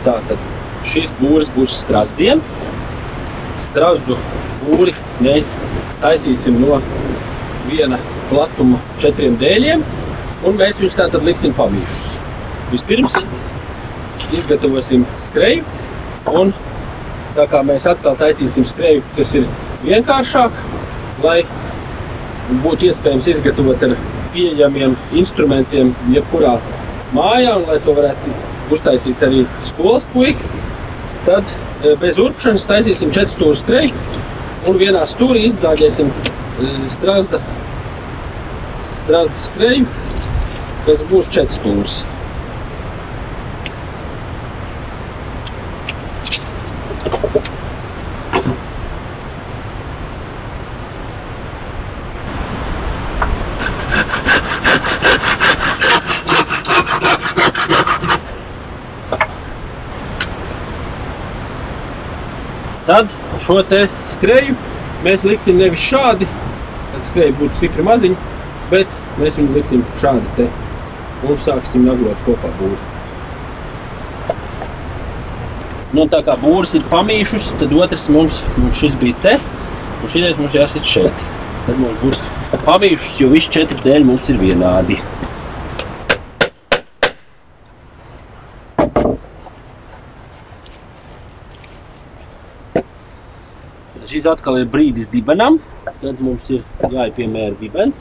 Tātad šis būris būs strazdiem. Strazdu būri mēs taisīsim no viena platuma 4 dēļiem, un mēs viņus tātad liksim pamīšus. Vispirms izgatavosim skreju, un tā kā mēs atkal taisīsim skreju, kas ir vienkāršāk, lai būtu iespējams izgatavot ar pieejamiem instrumentiem jebkurā mājā, un lai to varētu uztaisīt arī skolas puika, tad bez urpšanas taisīsim 4 stūru skreju, un vienā stūrī izzāģēsim strazda skreju, kas būs 4 stūris. Tad šo te skreju mēs liksim nevis šādi, tad skreja būtu stipri maziņa, bet mēs viņu liksim šādi te un sāksim naglot kopā būri. Nu, tā kā būris ir pamīšus, tad otrs mums šis bija te, un šitais mums jāsit šeit. Tad mums būs pamīšus, jo visi 4 dēļi mums ir vienādi. Šis atkal ir brīdis dibenam, tad mums ir jāiepiemēra dibens.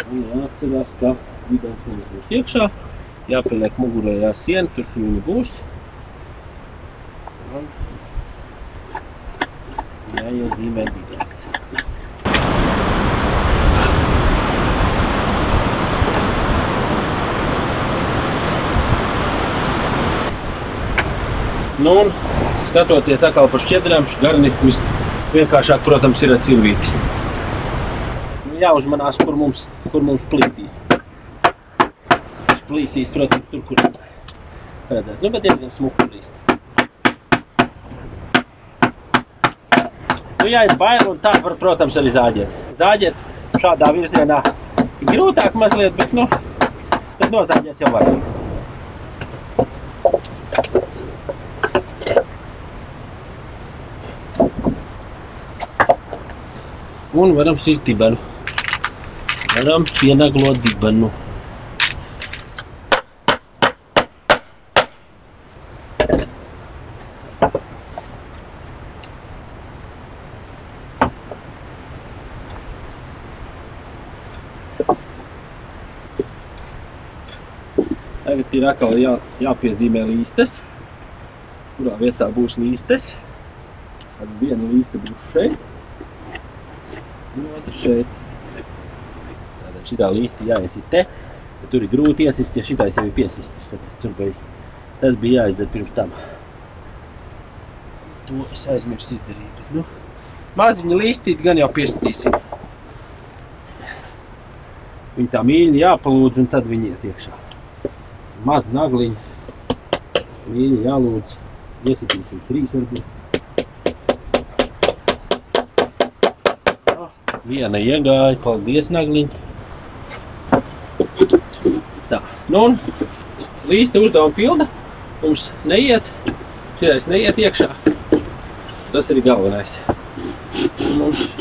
Un jāatcerās, ka dibens mums būs iekšā, jāpieliek mugurējā siena, tur viņa būs. Un jāiezīmē dibens. Nu, un skatoties atkal par šķiedrām, garniski vienkāršāk, protams, ir ar cirvīti. Jāuzmanās, kur mums plīsīs. Plīsīs, protams, tur, kur redzēt. Nu, bet diezgan smuku plīst. Nu, ja ir bail, un tā var, protams, arī zāģēt. Zāģēt šādā virzienā ir grūtāk mazliet, bet, nu, tad nozāģēt jau var. Un varam sist dibenu. Varam pienaglot dibenu. Tagad ir atkal jāpiezīmē līstes, kurā vietā būs līstes. Tad viena līste būs šeit, un otra šeit. Tātad šitā līste jāiesit te, bet tur ir grūti iesist, ja šitais jau ir piesists. Tas bija jāizdara pirms tam. To es aizmirsu izdarīt, bet, nu, maziņu līstīt gan jau piesitīsim. Viņi tā mīļi jāpalūdz, un tad viņi iet iekšā. Maz nagliņu, mīļi jālūdz, iesitīsim 3 varbūt. Viena iegāja, paldies nagliņu. Tā, nu un līste uzdevuma pilda, mums neiet, šitais neiet iekšā. Tas ir galvenais. Mums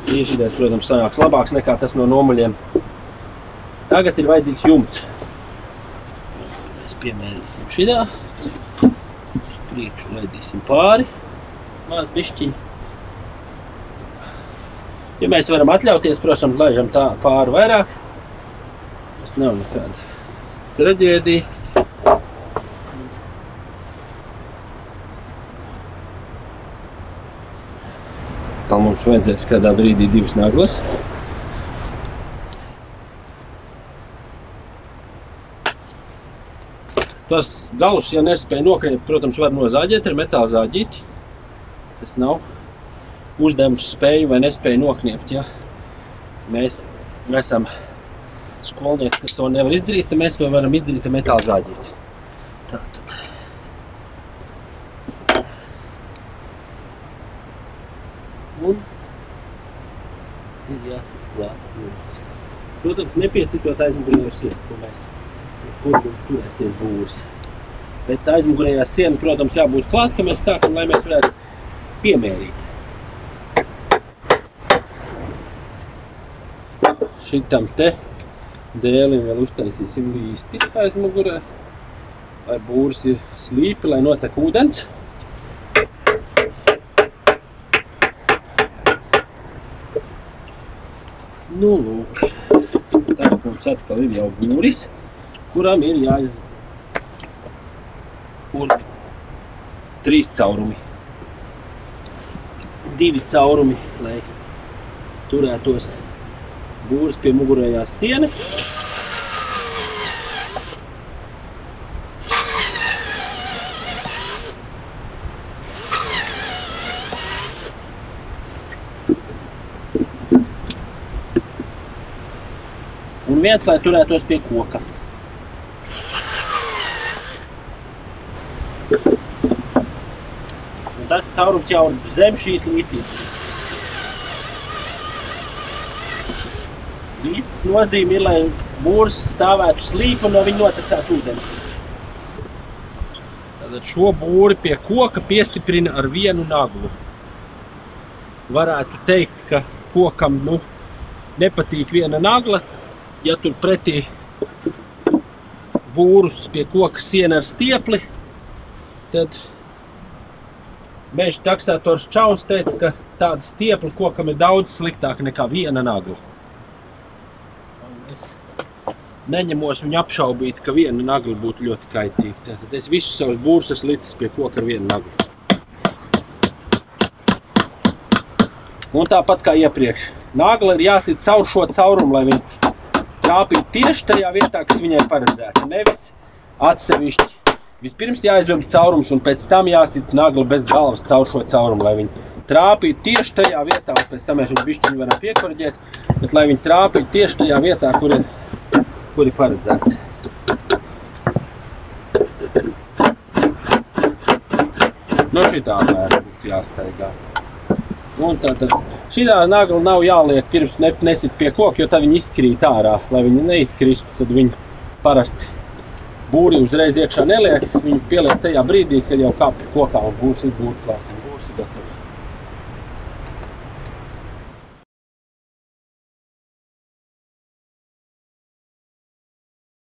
šitais, protams, sanāks labāks nekā tas no nomaļiem. Tagad ir vajadzīgs jumts. Mēs piemērīsim šidā. Uz priekšu laidīsim pāri. Maz bišķiņi. Ja mēs varam atļauties, protams, laižam tā pāri vairāk. Tas nav nekāda traģēdija. Kā mums vajadzēs kādā brīdī 2 naglas. Tos galus, ja nespēja nokreipt, protams, var nozāģēt ar metāla zāģīti. Tas nav uzdevums spēju vai nespēju nokniept, ja mēs esam skolnieki, kas to nevar izdarīt, tad mēs to varam izdarīt ar metāla zāģīti. Tātad Un ir jāsit klāt būris. Protams, nepiesitot aizmugurējo sienu, uz kuru mums turēsies būris. Bet aizmugurējā siena, protams, jābūt klāt, ka mēs sākam, lai mēs varētu piemērīt. Šitam te dēlim vēl uztaisīsim līsti aizmugurē, lai būris ir slīpi, lai notek ūdens. Nu, lūk. Tagad mums atkal ir jau būris, kuram ir jāiz un 3 caurumi. 2 caurumi, lai turētos būris pie mugurējās sienas. Un viens, lai turētos pie koka. Un tas caurums jau ir zem šīs līstītes. Līstas nozīme ir, lai būris stāvētu slīpi un no viņa notekētu ūdens. Tātad šo būri pie koka piestiprina ar vienu naglu. Varētu teikt, ka kokam nepatīk viena nagla. Ja tur pretī būrus pie koka siena ar stiepli, tad meža taksators Čauns teica, ka tāda stiepla kokam ir daudz sliktāka nekā viena nagla. Es neņemos viņu apšaubīt, ka viena nagla būtu ļoti kaitīga. Tātad es visus savus būrus esmu licis pie koka ar vienu naglu. Un tāpat kā iepriekš. Nagla ir jāsit caur šo caurumu, lai viņa trāpīt tieši tajā vietā, kas viņai paredzēta. Nevis atsevišķi. Vispirms jāizvilk caurums un pēc tam jāsit nagla bez galvas caur šo caurumu, lai viņi trāpīt tieši tajā vietā, un pēc tam mēs viņu bišķiņu varam piekoriģēt, bet lai viņi trāpīt tieši tajā vietā, kur ir paredzēts. No šitā apmēram būtu jāstaigā. Un tātad šitā nagla nav jāliek pirms nesit pie koka, jo tad viņi izkrīt ārā. Lai viņi neizkristu, tad viņi parasti būri uzreiz iekšā neliek. Viņi pieliek tajā brīdī, kad jau kāp kokā un būrs ir būri klāt un būrs ir gatavs.